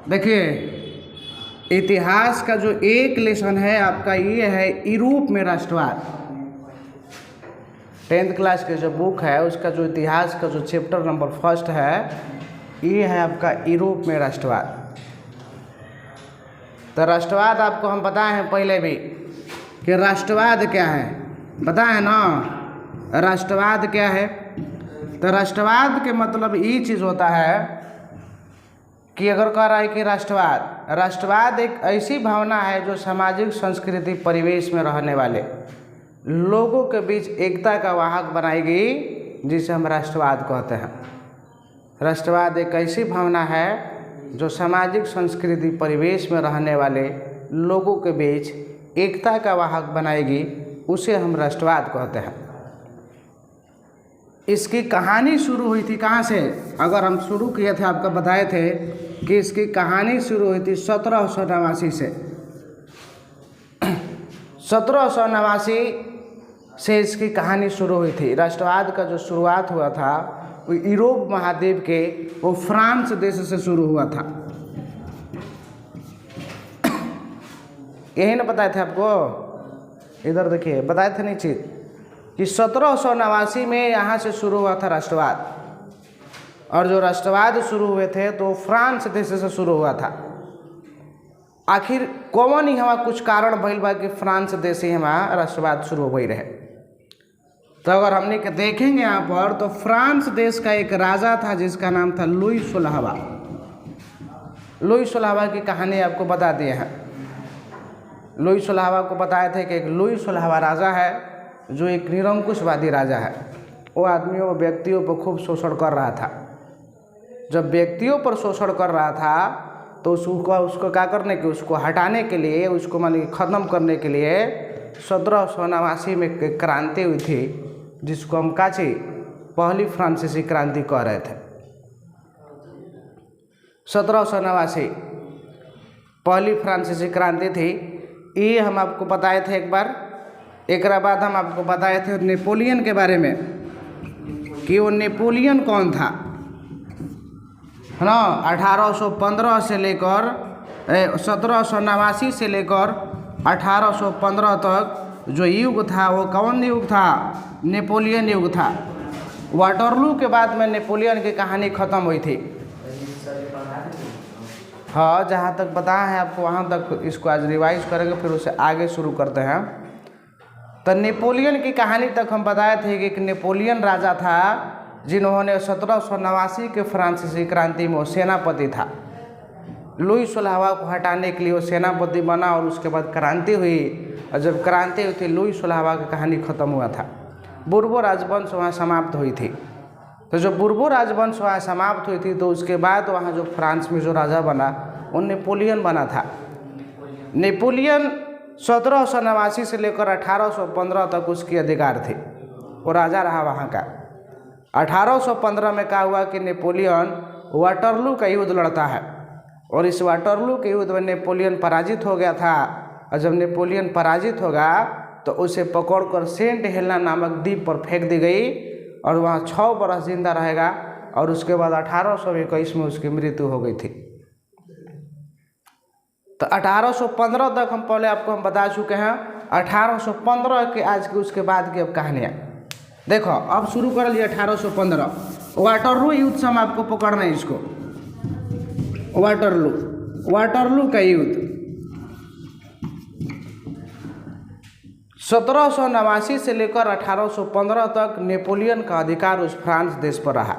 देखिए, इतिहास का जो एक लेसन है आपका ये है यूरोप में राष्ट्रवाद। 10th क्लास के जो बुक है उसका जो इतिहास का जो चैप्टर नंबर 1 है ये है आपका यूरोप में राष्ट्रवाद। तो राष्ट्रवाद आपको हम बताए हैं पहले भी कि राष्ट्रवाद क्या है, पता है ना राष्ट्रवाद क्या है। तो राष्ट्रवाद के मतलब ये चीज़ होता है कि अगर कह रहा है कि राष्ट्रवाद एक ऐसी भावना है जो सामाजिक सांस्कृतिक परिवेश में रहने वाले लोगों के बीच एकता का वाहक बनाएगी, जिसे हम राष्ट्रवाद कहते हैं। राष्ट्रवाद एक ऐसी भावना है जो सामाजिक सांस्कृतिक परिवेश में रहने वाले लोगों के बीच एकता का वाहक बनाएगी, उसे हम राष्ट्रवाद कहते हैं। इसकी कहानी शुरू हुई थी कहाँ से? अगर हम शुरू किए थे, आपको बताए थे कि इसकी कहानी शुरू हुई थी 1789 से। 1789 से इसकी कहानी शुरू हुई थी। राष्ट्रवाद का जो शुरुआत हुआ था वो यूरोप महाद्वीप के वो फ्रांस देश से शुरू हुआ था। यही ना बताए थे आपको, इधर देखिए बताए थे नीचे कि 1789 में यहाँ से शुरू हुआ था राष्ट्रवाद। और जो राष्ट्रवाद शुरू हुए थे तो फ्रांस देश से शुरू हुआ था। आखिर कौन ही हमारा कुछ कारण भइल बा कि फ्रांस देश ही हमारा राष्ट्रवाद शुरू हो रहे। तो अगर हमने के देखेंगे यहाँ पर तो फ्रांस देश का एक राजा था जिसका नाम था लुई 16वां। लुई 16वां की कहानी आपको बता दिए हैं। लुई 16वां को बताए थे कि एक लुई 16वां राजा है जो एक निरंकुशवादी राजा है। वो आदमियों व्यक्तियों पर खूब शोषण कर रहा था। जब व्यक्तियों पर शोषण कर रहा था तो उसको क्या करने के, उसको हटाने के लिए, उसको मान ख़त्म करने के लिए 1789 में एक क्रांति हुई थी जिसको हम काची पहली फ्रांसीसी क्रांति कह रहे थे। 1789 पहली फ्रांसीसी क्रांति थी। ये हम आपको बताए थे एक बार। एक बाद हम आपको बताए थे नेपोलियन के बारे में कि वो नेपोलियन कौन था, है ना। 1815 से लेकर 1789 से लेकर 1815 तक जो युग था वो कौन युग था? नेपोलियन युग था। वाटरलू के बाद में नेपोलियन की कहानी ख़त्म हुई थी। हाँ, जहाँ तक बताया है आपको वहाँ तक इसको आज रिवाइज करेंगे, फिर उसे आगे शुरू करते हैं। तो नेपोलियन की कहानी तक हम बताए थे कि एक नेपोलियन राजा था जिन्होंने 1789 के फ्रांसीसी क्रांति में वो सेनापति था। लुई 16वां को हटाने के लिए वो सेनापति बना और उसके बाद क्रांति हुई। और जब क्रांति हुई थी लुई 16वां की कहानी ख़त्म हुआ था। बुर्बो राजवंश वहाँ समाप्त हुई थी। तो जो बुर्बो राजवंश वहाँ समाप्त हुई थी तो उसके बाद वहाँ जो फ्रांस में जो राजा बना वो नेपोलियन बना था। नेपोलियन 1789 से लेकर 1815 तक उसकी अधिकार थी, वो राजा रहा वहाँ का। 1815 में क्या हुआ कि नेपोलियन वाटरलू का युद्ध लड़ता है और इस वाटरलू के युद्ध में नेपोलियन पराजित हो गया था। और जब नेपोलियन पराजित होगा तो उसे पकड़कर सेंट हेलेना नामक द्वीप पर फेंक दी गई और वहाँ 6 बरस जिंदा रहेगा। और उसके बाद 1821 में उसकी मृत्यु हो गई थी। तो 1815 तक हम पहले आपको हम बता चुके हैं। 1815 के आज की उसके बाद की अब कहानियाँ देखो। अब शुरू कर लिए 1815 वाटरलू युद्ध से हम आपको पकड़ना है इसको। वाटरलू का युद्ध 1789 से लेकर 1815 तक नेपोलियन का अधिकार उस फ्रांस देश पर रहा।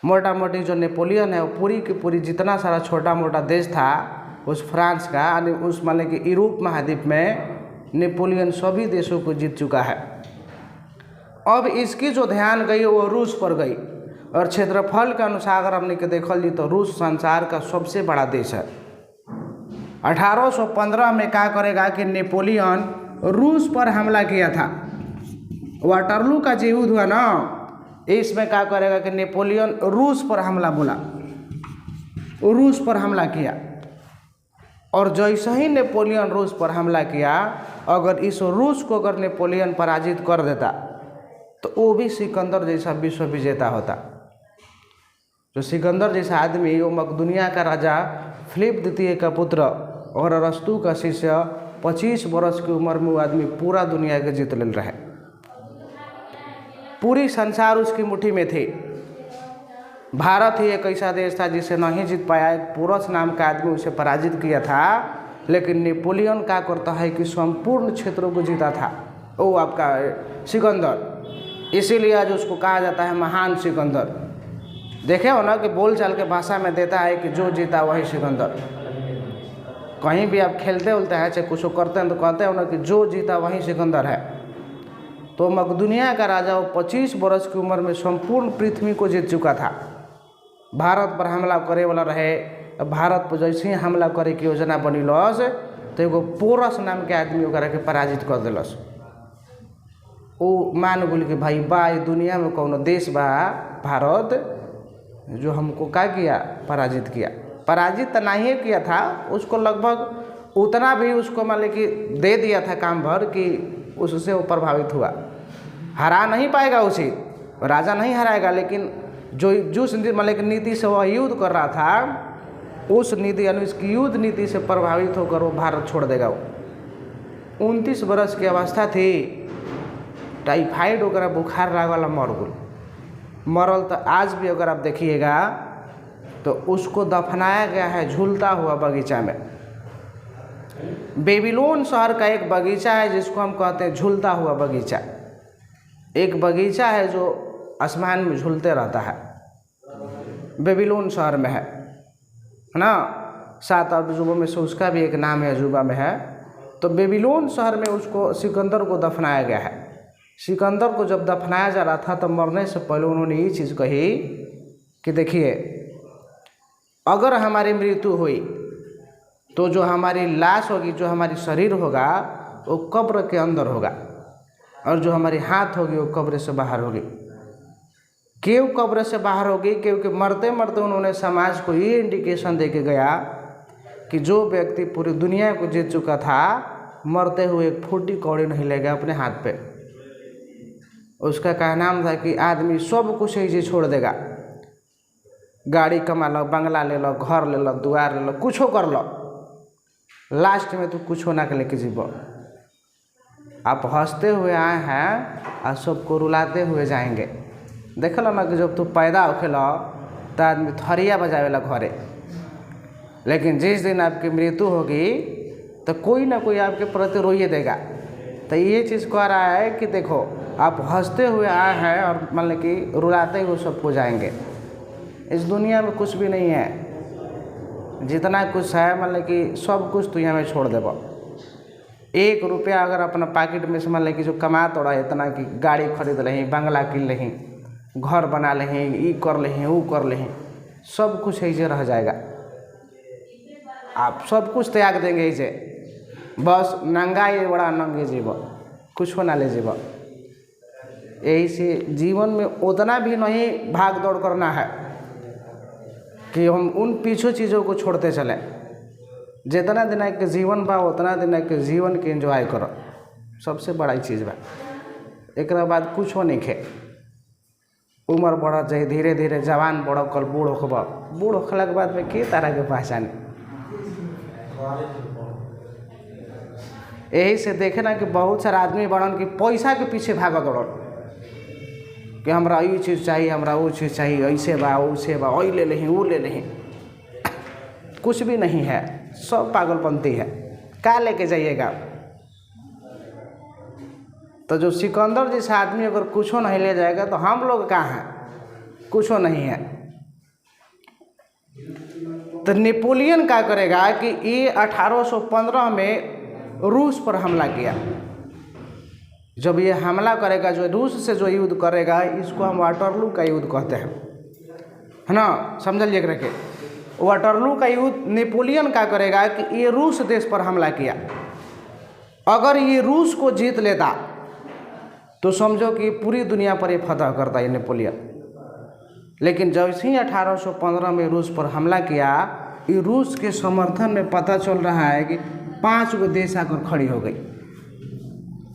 मोटा मोटी जो नेपोलियन है वो पूरी की पूरी जितना सारा छोटा मोटा देश था उस फ्रांस का, यानी उस मान कि यूरोप महाद्वीप में नेपोलियन सभी देशों को जीत चुका है। अब इसकी जो ध्यान गई वो रूस पर गई। और क्षेत्रफल के अनुसार अगर हमने के देखल जी तो रूस संसार का सबसे बड़ा देश है। 1815 में क्या करेगा कि नेपोलियन रूस पर हमला किया था। वाटरलू का जो युद्ध हुआ ना, इसमें क्या करेगा कि नेपोलियन रूस पर हमला बोला, रूस पर हमला किया। और जैसे ही नेपोलियन रूस पर हमला किया, अगर इस रूस को अगर नेपोलियन पराजित कर देता तो वो भी सिकंदर जैसा विश्व विजेता होता। जो सिकंदर जैसा आदमी, वो मकदूनिया का राजा फिलिप द्वितीय का पुत्र और अरस्तु का शिष्य, 25 वर्ष की उम्र में वो आदमी पूरा दुनिया के जीत ले रहे। पूरी संसार उसकी मुट्ठी में थी। भारत ही एक ऐसा देश था जिसे नहीं जीत पाया। एक पोरस नाम का आदमी उसे पराजित किया था, लेकिन नेपोलियन क्या करता है कि संपूर्ण क्षेत्रों को जीता था, वो आपका सिकंदर। इसीलिए आज उसको कहा जाता है महान सिकंदर। देखे हो ना कि बोलचाल के भाषा में देता है कि जो जीता वही सिकंदर। कहीं भी आप खेलते उलते हैं, चाहे कुछ करते हैं, तो कहते हो ना कि जो जीता वही सिकंदर है। तो मकदूनिया का राजा वो 25 वर्ष की उम्र में संपूर्ण पृथ्वी को जीत चुका था। भारत पर हमला करे वाला रहे। भारत पर जैसे ही हमला करे की योजना बनिलस, तो एगो पोरस नाम के आदमी ओकरा के पराजित कर दिलस। वो मान गल कि भाई बा दुनिया में कौनो देश बा भारत जो हमको क्या किया, पराजित किया। पराजित तो नहीं किया था, उसको लगभग उतना भी उसको मान कि दे दिया था काम भर कि उससे वो प्रभावित हुआ। हरा नहीं पाएगा उसे, राजा नहीं हराएगा, लेकिन जिस मतलब नीति से वह युद्ध कर रहा था, उस नीति यानी उसकी युद्ध नीति से प्रभावित होकर वो भारत छोड़ देगा। वो 29 वर्ष की अवस्था थी, टाइफाइड वगैरह बुखार लागल मरल। तो आज भी अगर आप देखिएगा तो उसको दफनाया गया है झूलता हुआ बगीचा में। बेबीलोन शहर का एक बगीचा है जिसको हम कहते हैं झूलता हुआ बगीचा। एक बगीचा है जो आसमान में झूलते रहता है, बेबीलोन शहर में है ना। 7 अजूबों में से उसका भी एक नाम है, अजूबा में है। तो बेबीलोन शहर में उसको सिकंदर को दफनाया गया है। सिकंदर को जब दफनाया जा रहा था तो मरने से पहले उन्होंने ये चीज़ कही कि देखिए, अगर हमारी मृत्यु हुई तो जो हमारी लाश होगी, जो हमारी शरीर होगा, वो कब्र के अंदर होगा, और जो हमारी हाथ होगी वो कब्र से बाहर होगी। क्यों कब्र से बाहर होगी? क्योंकि मरते मरते उन्होंने समाज को ये इंडिकेशन दे के गया कि जो व्यक्ति पूरी दुनिया को जीत चुका था, मरते हुए एक फूटी कौड़ी नहीं लेगा अपने हाथ पे। उसका कहना था कि आदमी सब कुछ ऐसे छोड़ देगा, गाड़ी कमा लो, बंगला ले लो, घर ले लो, दुआर ले लो, कुछो कर लो, लास्ट में तो कुछ होना के लेके जीवो। आप हंसते हुए आए हैं और सबको रुलाते हुए जाएंगे। देख लो ना कि जब तू पैदा होखेला तो आदमी थरिया बजावेला घरे, लेकिन जिस दिन आपकी मृत्यु होगी तो कोई ना कोई आपके प्रति रोइए देगा। तो ये चीज़ कह रहा है कि देखो, आप हंसते हुए आए हैं और मतलब कि रुलाते हुए सबको जाएंगे। इस दुनिया में कुछ भी नहीं है, जितना कुछ है मतलब कि सब कुछ दुनिया में छोड़ देबो। 1 रुपया अगर अपना पॉकेट में से मतलब कि जो कमा तोड़ा इतना कि गाड़ी खरीद लही, बंगला किन लही, घर बना लही, ई कर लही, वो कर लही, सब कुछ ऐसे रह जाएगा। आप सब कुछ त्याग देंगे ऐसे, बस नंगा ये बड़ा नंगे जीव, कुछ ना ले जीव। यही से जीवन में उतना भी नहीं भाग दौड़ करना है कि हम उन पीछे चीज़ों को छोड़ते चलें। जितना दिन के जीवन बा उतना दिन के जीवन के एंजॉय करो, सबसे बड़ा चीज़ बा। एक बाद कुछ हो नहीं खे, उम्र बढ़त जाए, धीरे धीरे जवान बढ़ कल बूढ़ होब, बूढ़ होखला के बाद में के तरह के पहचाने। यही से देखे ना कि बहुत सारा आदमी बड़न कि पैसा के पीछे भागत दौड़न कि हमरा ये चीज़ चाहिए, हमरा वो चीज़ चाहिए, ऐसे बा वैसे बा, वही ले लें वो ले लें। कुछ भी नहीं है, सब पागलपंती है। क्या लेके जाइएगा? तो जो सिकंदर जैसा आदमी अगर कुछ नहीं ले जाएगा तो हम लोग कहाँ हैं? कुछ नहीं है। तो नेपोलियन क्या करेगा कि ये 1815 में रूस पर हमला किया। जब ये हमला करेगा, जो रूस से जो युद्ध करेगा, इसको हम वाटरलू का युद्ध कहते हैं, है ना, समझलिए रखे। वाटरलू का युद्ध नेपोलियन क्या करेगा कि ये रूस देश पर हमला किया। अगर ये रूस को जीत लेता तो समझो कि पूरी दुनिया पर ये फतह करता ये नेपोलियन। लेकिन जैसे ही 1815 में रूस पर हमला किया, ये रूस के समर्थन में पता चल रहा है कि 5 गो देश आकर खड़ी हो गई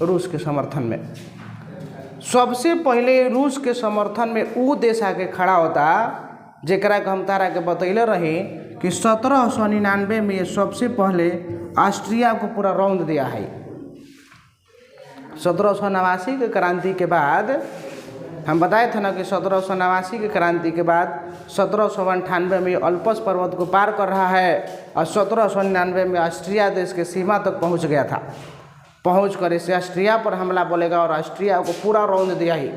रूस के समर्थन में। सबसे पहले रूस के समर्थन में वो देश आके खड़ा होता जेकरा के हम तारा के बतैले रही कि 1799 में सबसे पहले ऑस्ट्रिया को पूरा रौंद दिया है। 1789 के क्रांति के बाद हम बताए थे ना कि 1789 के क्रांति के बाद 1798 में अल्पस पर्वत को पार कर रहा है और 1799 में ऑस्ट्रिया देश के सीमा तक पहुंच गया था। पहुंच कर इसे ऑस्ट्रिया पर हमला बोलेगा और ऑस्ट्रिया को पूरा रौंद दिया ही,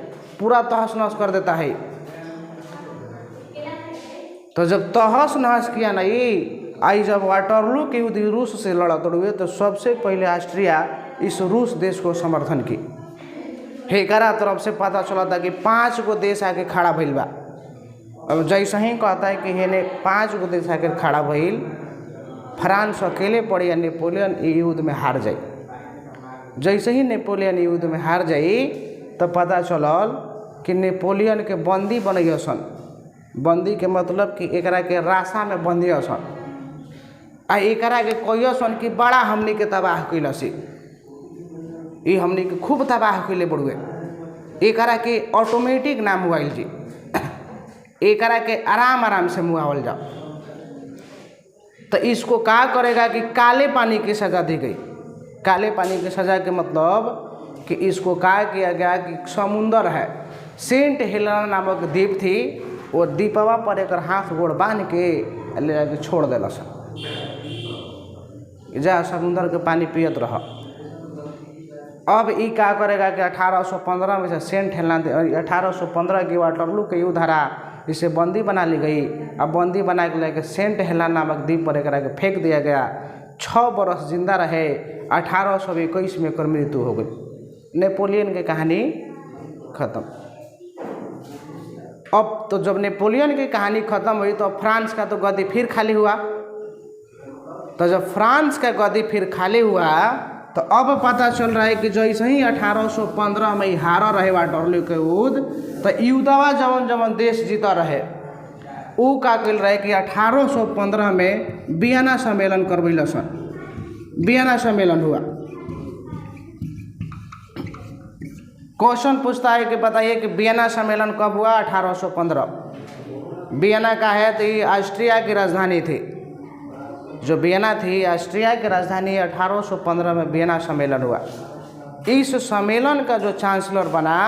पूरा तहस नहस कर देता है। तो जब तहस नहस किया ना ये आई, जब वाटरलू के युद्ध रूस से लड़त हुए तो सबसे पहले ऑस्ट्रिया इस रूस देश को समर्थन की। हेकरा तरफ से पता चला था कि 5 गो देश आके खड़ा भइल बा। अब जैसे ही कहता है कि हेने 5 गो देश आके खड़ा भइल, फ्रांस अकेले पड़ी या नेपोलियन युद्ध में हार जाई। जैसे ही नेपोलियन युद्ध में हार जाई तो पता चलल कि नेपोलियन के बंदी बनैया सन। बंदी के मतलब कि एकरा के रास्ता में बंदी सन आ एकरा के कहियो सन कि बड़ा हमनी के तबाह कैलसी, ये हमनी के खूब तबाह कैले बड़ुए। एकरा के ऑटोमेटिक नाम हुआइल जी, एकरा के आराम आराम से मुआवल जाओ। तो इसको क्या करेगा कि काले पानी की सज़ा दी गई। काले पानी की सज़ा के मतलब कि इसको क्या किया गया कि समुंदर है, सेंट हेलेना नामक द्वीप थी, वो द्वीपवा पर एक हाथ गोड़ बांध के ले जाके छोड़ दिला सन, जा समुंदर के पानी पियत रह। अब ये क्या करेगा कि 1815 में से सेंट हेलेना 1815 की वाटरलू के युद्ध हरा, इसे बंदी बना ली गई। अब बंदी बना के लेके सेंट हेलेना नामक द्वीप पर एकरा के फेंक दिया गया। 6 बरस जिंदा रहे। 1821 में एकर मृत्यु हो गई। नेपोलियन की कहानी खत्म। अब तो जब नेपोलियन की कहानी खत्म हुई तो फ्रांस का तो गद्दी फिर खाली हुआ। तो जब फ्रांस का गद्दी फिर खाली हुआ तो अब पता चल रहा है कि जैसे ही 1815 में हारा रहे वाटरलू के युद्ध, तो युद्धवा जवन देश जीता रहे वो का कल रहे कि 1815 में वियना सम्मेलन करवैल सन। वियना सम्मेलन हुआ। क्वेश्चन पूछता है कि बताइए कि वियना सम्मेलन कब हुआ? 1815। वियना का है तो ये ऑस्ट्रिया की राजधानी थी। जो वियना थी ऑस्ट्रिया की राजधानी, 1815 में वियना सम्मेलन हुआ। इस सम्मेलन का जो चांसलर बना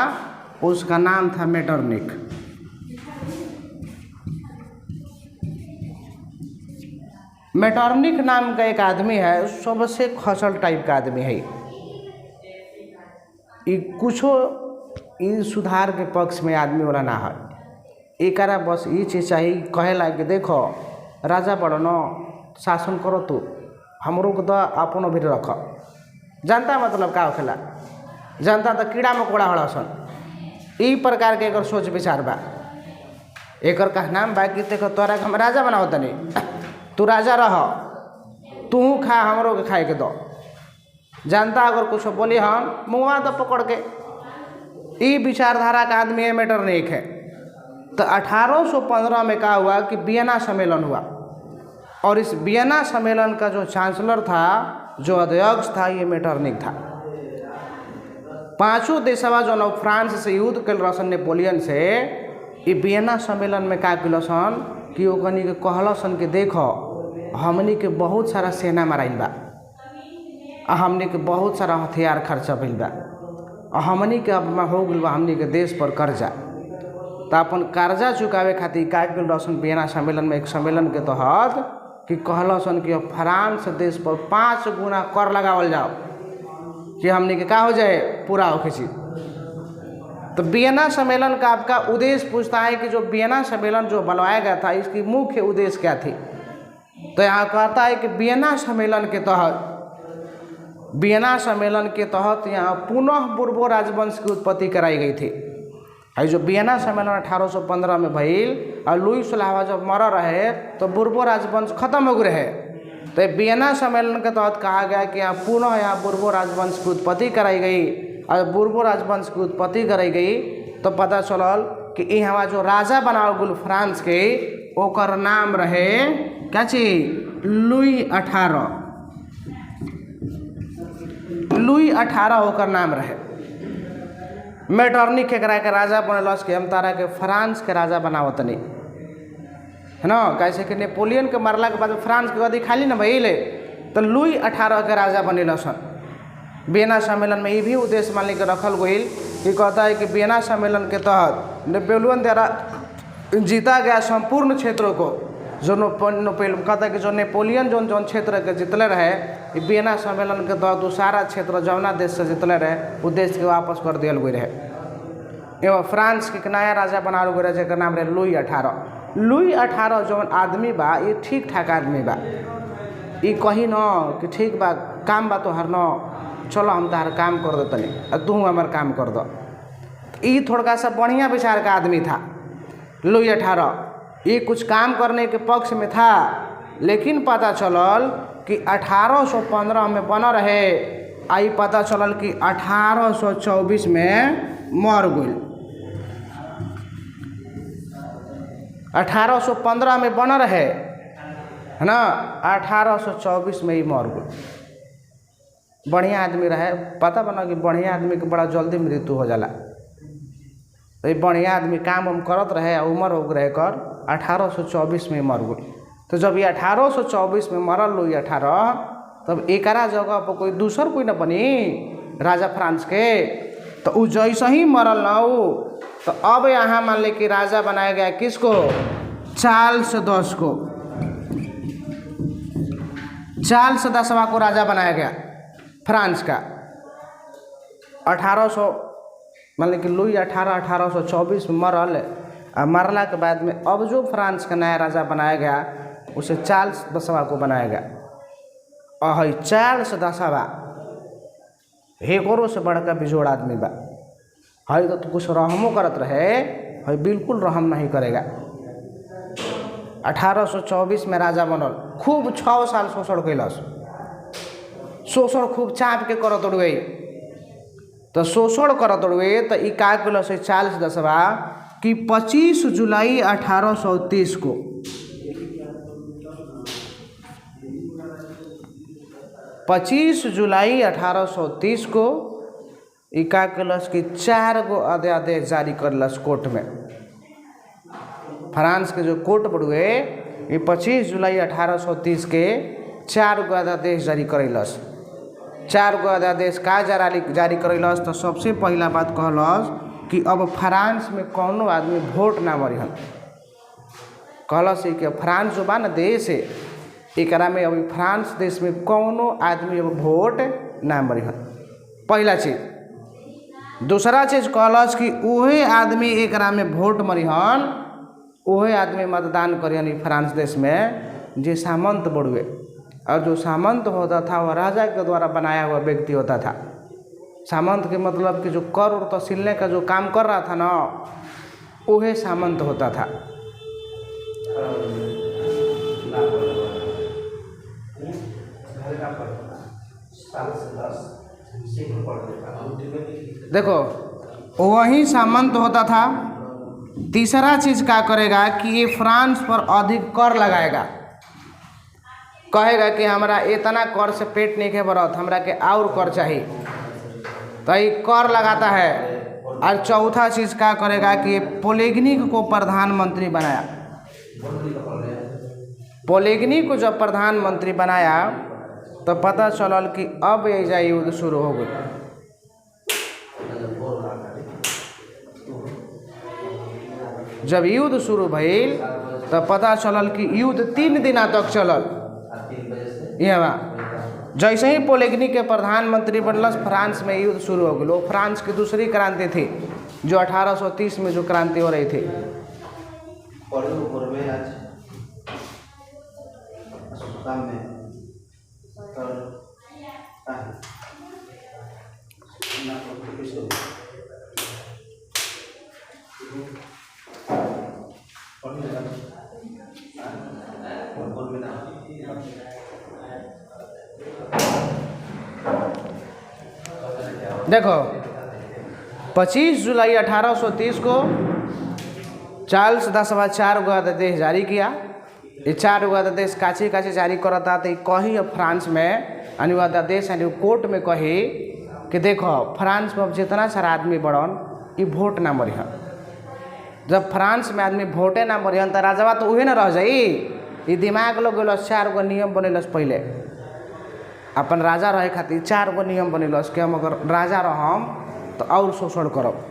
उसका नाम था मेटरनिख। मेटरनिख नाम का एक आदमी है, सबसे खचल टाइप का आदमी है। ये कुछो इन सुधार के पक्ष में आदमी वाला ना है। एकरा बस ये चीज़ चाहिए कहेला कि देखो राजा बड़ो न, शासन करो तू, हमरो को तो अपन भी रख। जनता मतलब का होखेला? जनता तो कीड़ा मकोड़ा हड़ा सन। ई प्रकार के एकर सोच विचार बा। एकर का नाम बा कि देखो तोरा के हम राजा बनाओ तनी, तू राजा रह, तू खा, हमरो के खाए के दो। जनता अगर कुछ बोली हम मुँह तो पकड़ के, ई विचारधारा का आदमी है मेटरनिख है। तो 1815 में क्या हुआ कि वियना सम्मेलन हुआ और इस वियना सम्मेलन का जो चांसलर था, जो अध्यक्ष था, ये मेटरनिख था। 5 देशवा जो फ्रांस से युद्ध कल रसन नेपोलियन से, ये वियना सम्मेलन में क्या कल सन कि ओकनी के कहल सन कि देखो हमनी के बहुत सारा सेना माराइल बा, हमनी के बहुत सारा हथियार खर्चा भइल बा, हमनी के अब हो गइल बा हमनी के देश पर कर्जा। तो अपन कर्जा चुकावे खातिर का कल रसन वियना सम्मेलन में, एक सम्मेलन के तहत कि कहल सन कि फ्रांस देश पर 5 गुना कर लगावल जाओ कि हमनी के का हो जाए, पूरा हो खींची। तो वियना सम्मेलन का आपका उद्देश्य पूछता है कि जो वियना सम्मेलन जो बनवाया गया था इसकी मुख्य उद्देश्य क्या थी? तो यहाँ कहता है कि वियना सम्मेलन के तहत यहाँ पुनः बुर्बो राजवंश की उत्पत्ति कराई गई थी। जो वियना सम्मेलन 1815 में भइल और लुई 16वां जब मर रहे तो बुर्बो राजवंश खत्म हो गए। तो वियना सम्मेलन के तहत कहा गया कि यहाँ पुनः यहाँ बुर्बो राजवंश की उत्पत्ति कराई गई। और बुर्बो राजवंश की उत्पत्ति कराई गई तो पता चलल कि यहाँ जो राजा बनाओ गुल फ्रांस के, ओकर नाम रहे क्या चीज? लुई 18। लुई 18 ओकर नाम रहे। मेटरनिख एकरा के राजा बनलस कि हम तारा के फ्रांस के राजा बनावत नहीं। है ना। कैसे कि नेपोलियन के मरला के बाद फ्रांस के गद्दी खाली ना भइले तो लुई 18 के राजा बनेला सन। वियना सम्मेलन में ये भी उद्देश्य मान के रखल गई कि कहता है कि वियना सम्मेलन के तहत नेपोलियन द्वारा जीता गया संपूर्ण क्षेत्रों को जो कहता है कि जो नेपोलियन जो क्षेत्र के जितले रहे वियना सम्मेलन के तहत वो सारा क्षेत्र जौना देश से जितले रहे वो देश के वापस कर दिया गई रहे। एवं फ्रांस के नया राजा बनाल गई रहे जकर नाम रहे लुई 18। लुई 18 जौन आदमी बा ये ठीक ठाक आदमी बा। ये कही न कि ठीक बा काम बा तो हर न चलो हम तार काम कर दो तनी तू हमार काम कर दो। ये थोड़ा सा बढ़िया विचार का आदमी था लुई 18। ये कुछ काम करने के पक्ष में था लेकिन पता चलल कि 1815 में बना रहे। आई पता चलल कि 1824 में मर गई। 1815 में बना रहे है ना, 1824 में ही मर गई। बढ़िया आदमी रहे। पता बना कि बढ़िया आदमी के बड़ा जल्दी मृत्यु हो जाला। तो ये बढ़िया आदमी काम हम करत रहे उम्र हो गए कर 1824 में मर गई। तो जब ये 1824 में मरल लुई 18 तब एकरा जगह पर कोई दूसर कोई न बनी राजा फ्रांस के। तो उ जैसे ही मरल ना तो अब यहाँ मान ले कि राजा बनाया गया किसको, चार्ल्स 10 को। चार्ल्स 10वां को राजा बनाया गया फ्रांस का। 1800 मान लें कि लुई 1824 में मरल। और मरला के बाद में अब जो फ्रांस का नया राजा बनाया गया उसे चार्ल्स 10वां को बनाया गया। और चार्ल्स 10वां हेकोरो से बढ़कर बिजोड़ आदमी बा। है तो कुछ रहमो करत रहे, है बिल्कुल रहम नहीं करेगा। 1824 में राजा बनल। खूब 6 साल शोषण कैलस। शोषण खूब चाप के करत उड़े। तो शोषण करत उड़े तो ई का कैलस चार्ल्स 10वां कि 25 जुलाई 1830 को 25 जुलाई 1830 को ई का कैलस कि 4 गो अध्यादेश जारी करलस कोर्ट में। फ्रांस के जो कोर्ट बड़ुए ये 25 जुलाई 1830 के 4 गो अध्यादेश जारी करलस। 4 गो अध्यादेश का जारी करलस। तो सबसे पहला बात कहलस कि अब फ्रांस में कौनो आदमी वोट ना मरिहन। कहलस कि फ्रांस जो बा ना देश है एकरा में अभी फ्रांस देश में कौनो आदमी अब वोट ना मरिहन। पहला चीज। दूसरा चीज कहलस कि उहे आदमी एकरा में वोट मरिहन, उहे आदमी मतदान करिहन फ्रांस देश में जे सामंत बड़ुए। और जो सामंत होता था वह राजा के द्वारा बनाया हुआ व्यक्ति होता था। सामंत के मतलब कि जो कर और तहसीलने का जो काम कर रहा था ना वह सामंत होता था। देखो वही सामंत होता था। तीसरा चीज क्या करेगा कि ये फ्रांस पर अधिक कर लगाएगा। कहेगा कि हमारा इतना कर से पेट नहीं के भरत, हमरा के और कर चाहिए, तो ये कर लगाता है। और चौथा चीज क्या करेगा कि पोलेगनिक को प्रधानमंत्री बनाया। पोलेगनिक को जब प्रधानमंत्री बनाया तो पता चलल कि अब एजा युद्ध शुरू हो गई। जब युद्ध शुरू भइल तो पता चलल कि युद्ध 3 दिन तक चलल। यहाँ जैसे ही पोलेगनिक के प्रधानमंत्री बनलस फ्रांस में युद्ध शुरू हो गया। फ्रांस की दूसरी क्रांति थी जो 1830 में जो क्रांति हो रही थी। देखो 25 जुलाई 1830 को चार्ल्स 10वां 4 गो अध्यादेश जारी किया। ये 4 गो अध्यादेश काची जारी करता तो कही फ्रांस में अध्यादेश कोर्ट में कही कि देखो फ्रांस में अब जितना सारा आदमी बढ़न ये वोट ना मरिहन। जब फ्रांस में आदमी वोटे ना मरिहन तो राजवा तो उहे ना रह जाई। ये दिमाग लोग गलस 4 गो नियम बनेलस पहले अपन राजा रहे खातिर 4 गो नियम बनेलस कि हम अगर राजा रहम तो और शोषण करब।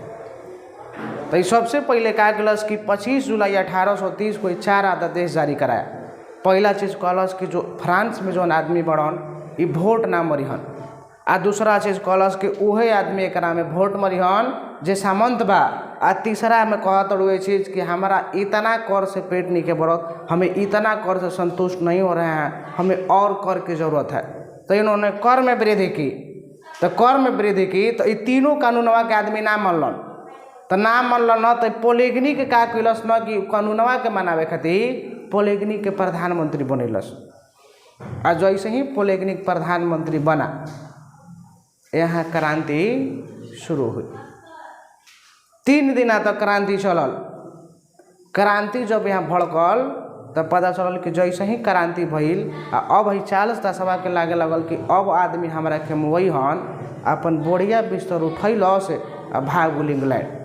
तो ये सबसे पहले का कहलस कि 25 जुलाई 1830 को 4 आदेश जारी कराया। पहला चीज़ कहलस कि जो फ्रांस में जो आदमी बढ़न ये वोट ना मरिहन। आ दूसरा चीज़ कहलस कि उहे आदमी एकरा में वोट मरिहन जे सामंत बा। आ तीसरा में कहत हुए चीज़ कि हमारा इतना कर से पेट नहीं के बढ़त, हमें इतना कर से संतुष्ट नहीं हो रहे हैं, हमें और कर की ज़रूरत है। तो इन्होंने कर में वृद्धि की। तो कर में वृद्धि की तो ये तीनों कानूनवा के आदमी ना मनलन। तो ना मनलन न तो पोलेगनी के का कैलस न कि कानूनवा के मनावे खातिर पोलेगनी के प्रधानमंत्री बनेलस। आ जैसे ही पोलेगनी प्रधानमंत्री बना यहाँ क्रांति शुरू हुई। 3 दिन तक क्रांति चलल। क्रांति जब यहाँ भड़कल तब पता चलल कि जैसे ही क्रांति भइल आ अब ही 40 के लागे लगल कि अब आदमी हमरा के मुई हन अपन बोरिया बिस्तर उठैलस आ भाग गुल इंग्लैंड।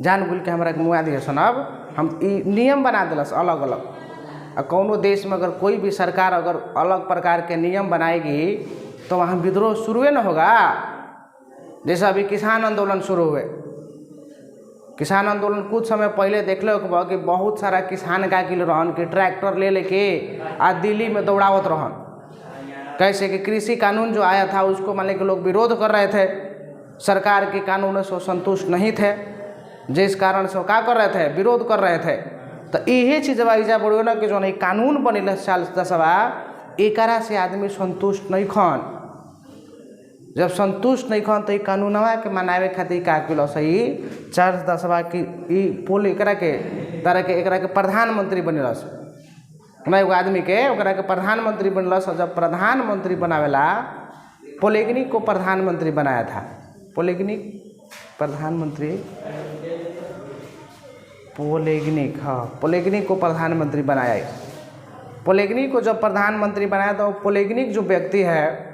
जान गुल के हमरा के मुआ दिए सन। अब हम नियम बना दिलस अलग अलग। आ कौनो देश में अगर कोई भी सरकार अगर अलग प्रकार के नियम बनाएगी तो वहाँ विद्रोह शुरू न होगा। जैसे अभी किसान आंदोलन शुरू हुए। किसान आंदोलन कुछ समय पहले देख लो कि बहुत सारा किसान का किल रहन कि ट्रैक्टर ले लेके आज दिल्ली में दौड़ावत रहन। कैसे कि कृषि कानून जो आया था उसको मान के लोग विरोध कर रहे थे, सरकार के कानूनों से संतुष्ट नहीं थे, जिस कारण से वो क्या कर रहे थे, विरोध कर रहे थे। तो यही चीज़ इजा बढ़ो ना कि जो नहीं कानून बने 40 एकरा से आदमी संतुष्ट नहीं खन। जब संतुष्ट नहीं खन तो ये कानूनवा के मनावे खातिर का किलो सही 40 की पोल एकरा के तरह के एकरा के प्रधानमंत्री बनेलस ना एगो आदमी के ओकरा के प्रधानमंत्री बनलस। जब प्रधानमंत्री बनावेला पोलेगनी को प्रधानमंत्री बनाया था। पोलेगनी प्रधानमंत्री पोलेगनिक, हाँ पोलेगनिक को प्रधानमंत्री बनाया। पोलेगनिक को जब प्रधानमंत्री बनाया तो पोलेगनिक जो व्यक्ति है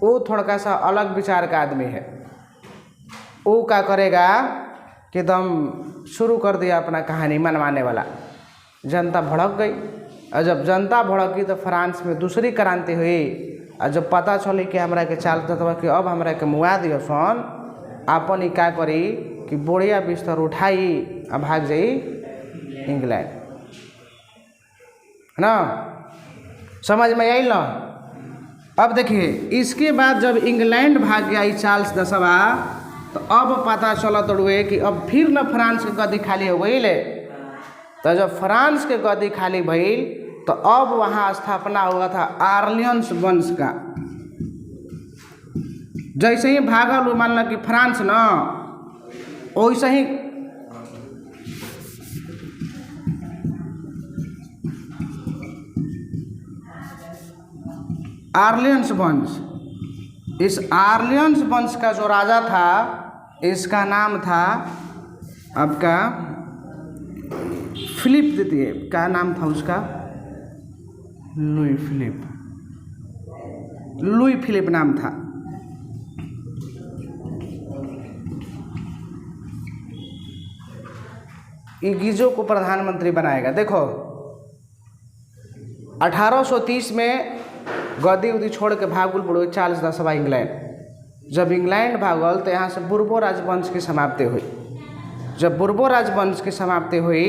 वो थोड़ा सा अलग विचार का आदमी है। वो क्या करेगा कि एकदम शुरू कर दिया अपना कहानी मनवाने वाला। जनता भड़क गई और जब जनता भड़की तो फ्रांस में दूसरी क्रांति हुई। और जब पता चली कि हमरा के 40 कि अब हमरा के मुआ दियो सन अपन ही क्या करी कि बोरिया बिस्तर उठाई आ भाग जाई इंग्लैंड। है ना, समझ में आई ना। अब देखिए इसके बाद जब इंग्लैंड भाग गया 40 तो अब पता चला तोड़ुए कि अब फिर न फ्रांस के गद्दी खाली हो गई ले। तो जब फ्रांस के गद्दी खाली भइल तो अब वहाँ स्थापना हुआ था आर्लियंस वंश का। जैसे ही भागल वो मान लो कि फ्रांस न वैसे ही आर्लियंस वंश, इस आर्लियंस वंश का जो राजा था इसका नाम था आपका फिलिप द्वितीय। क्या नाम था उसका? Louis Philippe. लुई फिलिप नाम था। गिजो को प्रधानमंत्री बनाएगा। देखो 1830 में गद्दी उद्दी छोड़ के भागुल पड़ो 40 इंग्लैंड। जब इंग्लैंड भागल तो यहाँ से बुर्बो राजवंश की समाप्ति हुई। जब बुर्बो राजवंश की समाप्ति हुई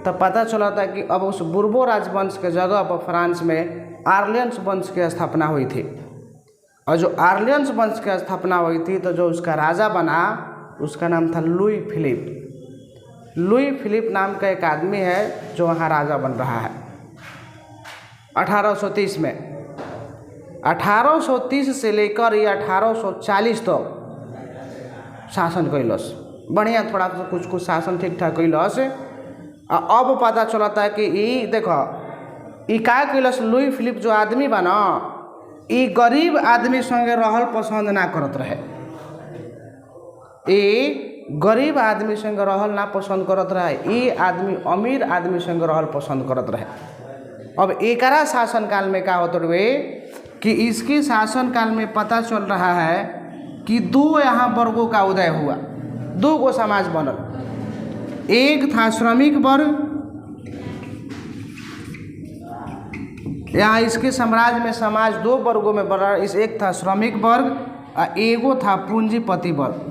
तब पता चला था कि अब उस बुर्बो राजवंश के जगह पर फ्रांस में आर्लियंस वंश की स्थापना हुई थी। और जो आर्लियंस वंश की स्थापना हुई थी तो जो उसका राजा बना उसका नाम था लुई फिलिप। लुई फिलिप नाम का एक आदमी है जो वहाँ राजा बन रहा है 1830 में। 1830 से लेकर ये 1840 तक शासन कैलस। बढ़िया थोड़ा सा कुछ शासन ठीक ठाक कैलस। अब पता चलता है कि ये देखो ये का कैलस लुई फिलिप जो आदमी बा ना ये गरीब आदमी संगे रहल पसंद ना करत रहे। ये गरीब आदमी संग रहल ना पसंद करत रहे। ये आदमी अमीर आदमी संग रहल पसंद करत रहे। अब एकरा शासनकाल में क्या होते हुए कि इसके शासनकाल में पता चल रहा है कि 2 यहाँ वर्गों का उदय हुआ। दो गो समाज बनल। एक था श्रमिक वर्ग, यहाँ इसके साम्राज्य में समाज दो वर्गों में बना। इस एक था श्रमिक वर्ग और एगो था पूंजीपति वर्ग।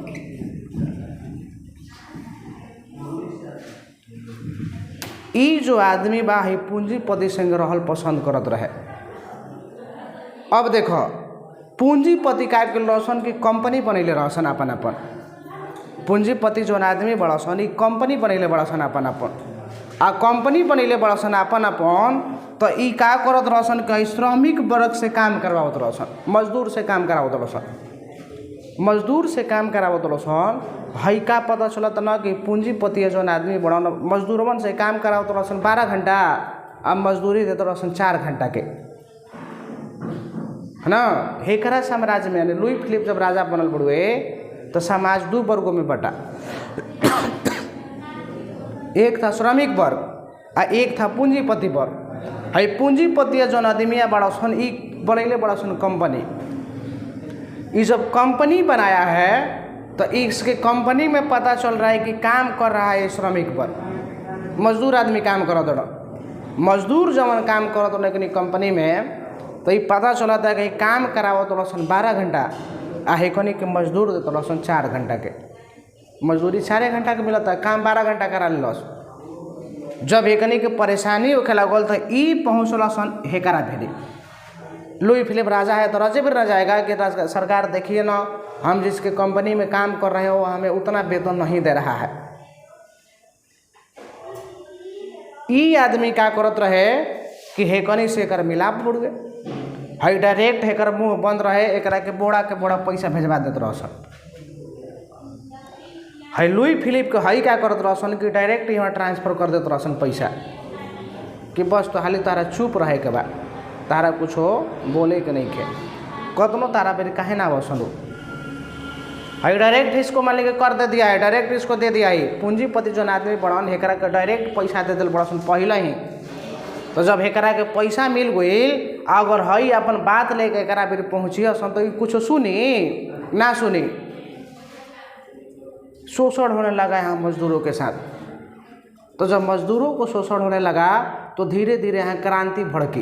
ई जो आदमी बा ही पूंजीपति संग रहल पसंद करत रहे। अब देखो पूंजीपति का के लसन की कंपनी बनैले रहसन अपन अपन। पूंजीपति जो आदमी बड़ा सन ई कंपनी बनैले बड़ा सन अपन अपन, आ कंपनी बनैले बड़ा सन अपन अपन, तो ई का करत रहसन कि श्रमिक वर्ग से काम करवावत रहसन, मजदूर से काम करावत रहसन, मजदूर से काम करावत रहसन। हई का पता चलत न कि पूंजीपति जो आदमी बड़ा मजदूरवन से काम करावत रहसन 12 घंटा, अब मजदूरी देते रहसन 4 घंटा के, है ना। हेकरा साम्राज्य में यानी लुई फिलिप जब राजा बनल बड़ुए तो समाज दो वर्गों में बटा। एक था श्रमिक वर्ग आ एक था पूंजीपति वर्ग। हई पूंजीपति जो आदमिया बड़ा सन ई बनैले बड़ा सन कंपनी। ये जब कंपनी बनाया है तो इसके कंपनी में पता चल रहा है कि काम कर रहा है श्रमिक वर्ग, मजदूर आदमी काम करत रहा। मजदूर जब काम करत रहा कंपनी में तो ये पता चला था कि काम करावत रहसन 12 घंटा आ हेकनी के मजदूर देते रहसन 4 घंटा के। मजदूरी 4 घंटा के मिलता, काम 12 घंटा करा लेलस। जब हेकनी के परेशानी होखे लागल तो ई पहुँचल सन हेकरा भेली। लुई फिलिप राजा है तो राजे भी राजा आएगा कि सरकार देखिए ना, हम जिसके कंपनी में काम कर रहे हो हमें उतना वेतन नहीं दे रहा है। ई आदमी क्या करत रहे कि हेकनी से एकर मिलाप बुड़ गए। हई डायरेक्ट हेकर मुंह बंद रहे, एकरा के बोड़ा पैसा भेजवा देते रहसन। हई लुई फिलिप के हई क्या करत रहसन कि डायरेक्ट यहाँ ट्रांसफर कर देते रहसन पैसा, कि बस तो हाली तारा चुप रहे के बा, तारा कुछ हो बोले के नहीं खे, कतनो तारा बेरी काहे ना बसनो। हई डायरेक्ट इसको मान के कर दे दिया है, डायरेक्ट इसको दे दिया है। पूंजीपति जो आदमी बड़न हेकरा के डायरेक्ट पैसा दे दिल बड़सन पहले ही। तो जब हेकरा के पैसा मिल गई, अगर हई अपन बात लेके एकरा बेरी पहुँचिए सन तो कुछ सुनी ना सुनी, शोषण होने लगा यहाँ मजदूरों के साथ। तो जब मजदूरों को शोषण होने लगा तो धीरे धीरे यहाँ क्रांति भड़की।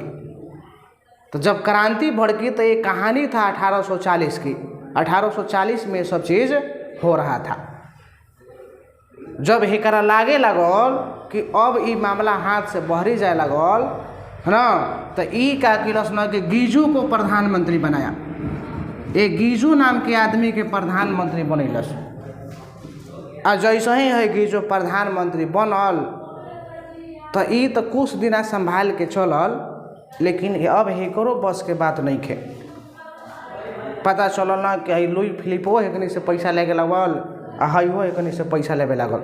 तो जब क्रांति भड़की तो ये कहानी था 1840 की। 1840 में सब चीज़ हो रहा था। जब हेकरा लागे लगल कि अब ई मामला हाथ से बहरी जाए लगल, है ना, तो ई का किलस न कि गीजू को प्रधानमंत्री बनाया। एक गीजू नाम के आदमी के प्रधानमंत्री बनैलस। आ जैसे ही है गीजू प्रधानमंत्री बनल तो ई तो कुछ दिन संभाल के चलल, लेकिन अब हेकरो बस के बात नहीं खे। पता चलल ना कि लुई फिलिपो हेकनी से पैसा लेके लगल आ हईहो हेकनी से पैसा लेवे लागल।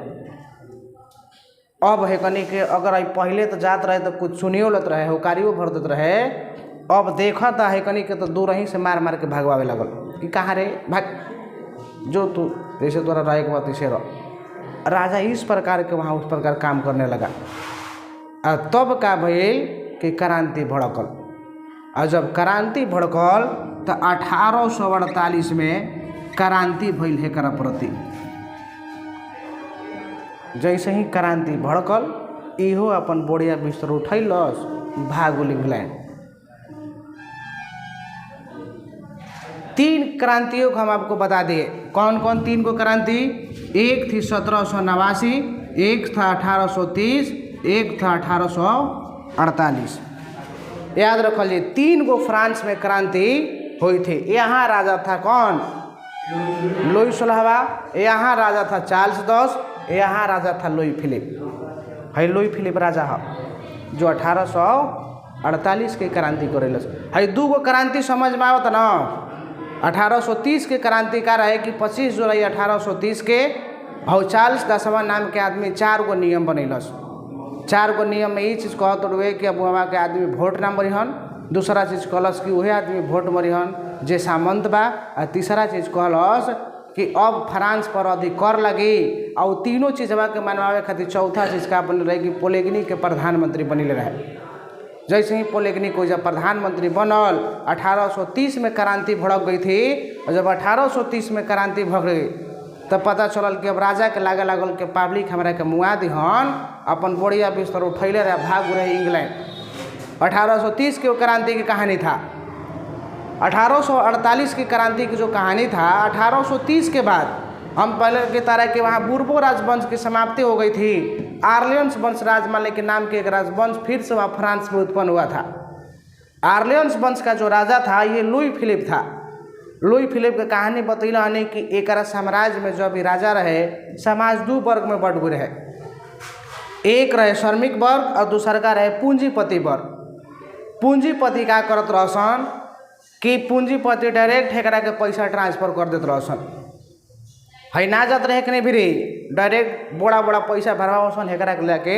अब हेकनी के अगर पहले तो जात रहे तो कुछ सुनियो लेत रहे, हुकारियो भर देत रहे। अब देखा था हेकनी के तो दूर ही से मार मार के भागवावे लगल कि कहाँ रे भाग, जो तू जैसे तोरा रहे के बात ऐसे रह। राजा इस प्रकार के वहाँ उस प्रकार काम करने लगा। तब का भइल कि क्रांति भड़कल। और जब क्रांति भड़कल तो 1848 में क्रांति भइल हेकरा प्रति। जैसे ही क्रांति भड़कल इहो अपन बोड़िया बिस्तर उठैलस, भाग गेल इंग्लैंड। 3 क्रांतियों को हम आपको बता दिए। कौन कौन 3 को क्रांति? एक थी 1789, एक था 1830, एक था 1848। याद रखिए 3 गो फ्रांस में क्रांति हुई थी। यहाँ राजा था कौन? लुई 16वां। यहाँ राजा था चार्ल्स 10। यहाँ राजा था लुई फिलिप। है लुई फिलिप राजा है जो 1848 के क्रांति करेलस। है 2 गो क्रांति समझ में आवत ना। 1830 के क्रांति का रहे कि 25 जुलाई 1830 के और चार्ल्स 10वां नाम के आदमी 4 गो नियम बनैलस। 4 गो नियम में ये चीज़ कहत हुए कि अब वहाँ के आदमी वोट ना मरिहन। दूसरा चीज़ कहलस कि वही आदमी वोट मरिहन जे सामंत बा। और तीसरा चीज़ कहलस कि अब फ्रांस पर अधिक कर लगी। और तीनों चीज़वा के मनवावे खातिर चौथा चीज़ का बन रहे कि पोलेगनी के प्रधानमंत्री बनिल रहे। जैसे ही पोलेगनी को जब प्रधानमंत्री बनल 1830 में क्रांति भड़क गई थी। और जब 1830 में क्रांति भड़क गई तब पता चलल कि अब राजा के लागे लागल कि पब्लिक हमरा के मुआ दिहन, अपन बोरिया बिस्तर उठैले रहे, भाग रहे इंग्लैंड। 1830 के क्रांति की कहानी था। 1848 की क्रांति की जो कहानी था, 1830 के बाद हम पहले की तरह के वहाँ बूर्बो राजवंश की समाप्ति हो गई थी। आर्लियंस वंश राजमाले के नाम के एक राजवंश फिर से वहाँ फ्रांस में उत्पन्न हुआ था। आर्लियंस वंश का जो राजा था ये लुई फिलिप था। लुई फिलिप की कहानी बतैला हने कि एक साम्राज्य में जो भी राजा रहे, समाज दो वर्ग में बट गए रहे। एक रहे श्रमिक वर्ग और दूसर का रहे पूंजीपति वर्ग। पूंजीपति का करत रहसन कि पूंजीपति डायरेक्ट एकरा के पैसा ट्रांसफर कर देते रहसन, है ना जात रहे कि नहीं भी डायरेक्ट बड़ा बड़ा पैसा भरवासन, हेकरा के लेके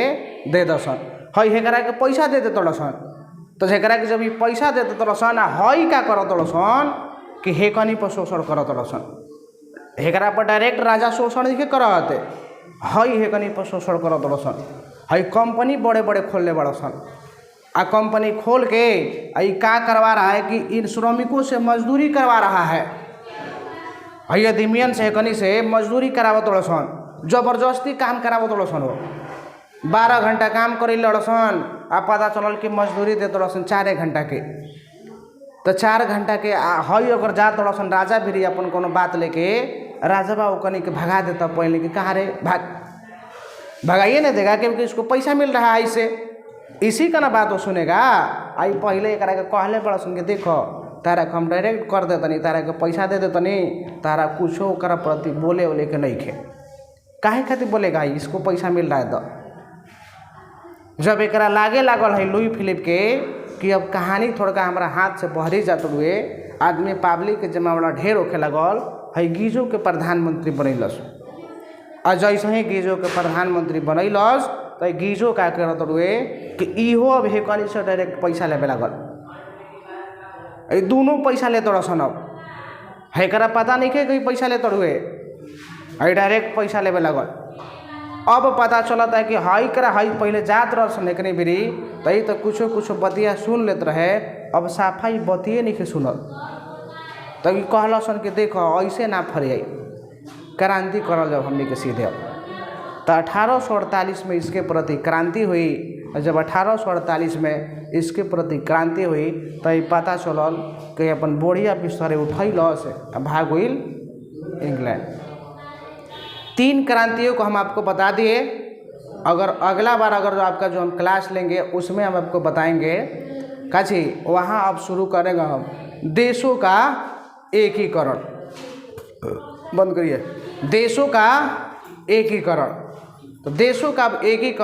दे दसन, है हेकरा के पैसा दे देते रहसन। तो हेकरा के जब ये पैसा दे देते रहसन, हई का करत रहसन कि हेकनी पर शोषण करत रहसन। हेकरा पर डायरेक्ट राजा शोषण नहीं करते, हई हेकनी पर शोषण करत रहसन। हई कंपनी बड़े बड़े खोलने बड़सन, आ कंपनी खोल के आई का करवा रहा है कि इन श्रमिकों से मजदूरी करवा रहा है। हई अधिमियन से हेकनी से मजदूरी करावत लड़सन, जबरदस्ती काम करावत लड़सन। हो 12 घंटा काम करे लड़सन, आ पता चलल कि मजदूरी देते लड़सन 4 घंटा के। तो 4 घंटा के हई अगर जात लड़सन राजा भी अपन कोनो बात लेके, राजा बा ओकनी के भगा देता पहले कि कहाँ रे भगाइए नहीं देगा क्योंकि इसको पैसा मिल रहा है, इससे इसी का ना बात वो सुनेगा। आई पहले एक के कहले बड़ा सुन के देखो तारा के हम डायरेक्ट कर देतनी, तारा के पैसा दे देतनी, तारा कुछ ओकरा प्रति बोले बोले के नहीं खे, काहे खातिर बोलेगा इसको पैसा मिल रहा है। तो जब एक लागे लागल है लुई फिलिप के कि अब कहानी थोड़ा हमारा हाथ से बहरी जात हुए, आदमी पब्लिक के जमावड़ा ढेर होखे लगल, है गीजो के प्रधानमंत्री बनैलस। और जैसे ही गीजो के प्रधानमंत्री बनैलस तो गीजो का करत हुए कि इहो अब हेकनी से डायरेक्ट पैसा लेवे लागल। ये दोनों पैसा लेते रहसन। अब हेकरा पता नहीं के कहीं पैसा लेते हुए, है डायरेक्ट पैसा लेवे लागल। अब पता चलता है कि हई करा हई पहले जात रहसन एकनी बिरी, तई तो कुछ बतिया सुन लेते रहे, अब साफाई बतिए नहीं के सुनल। तो ये कहलसन कि देखो ऐसे ना फरियाई, क्रांति करल जब हमने के सीधे। तो 1848 में इसके प्रति क्रांति हुई। और जब 1848 में इसके प्रति क्रांति हुई तो ये पता चलल कि अपन बोरिया बिस्तर उठैल से भाग गइल इंग्लैंड। 3 क्रांतियों को हम आपको बता दिए। अगर अगला बार अगर आपका जो हम क्लास लेंगे उसमें हम आपको बताएंगे काची वहाँ अब शुरू करेंगे हम देशों का एकीकरण। बंद करिए, देशों का एकीकरण। तो देशों का एकीकरण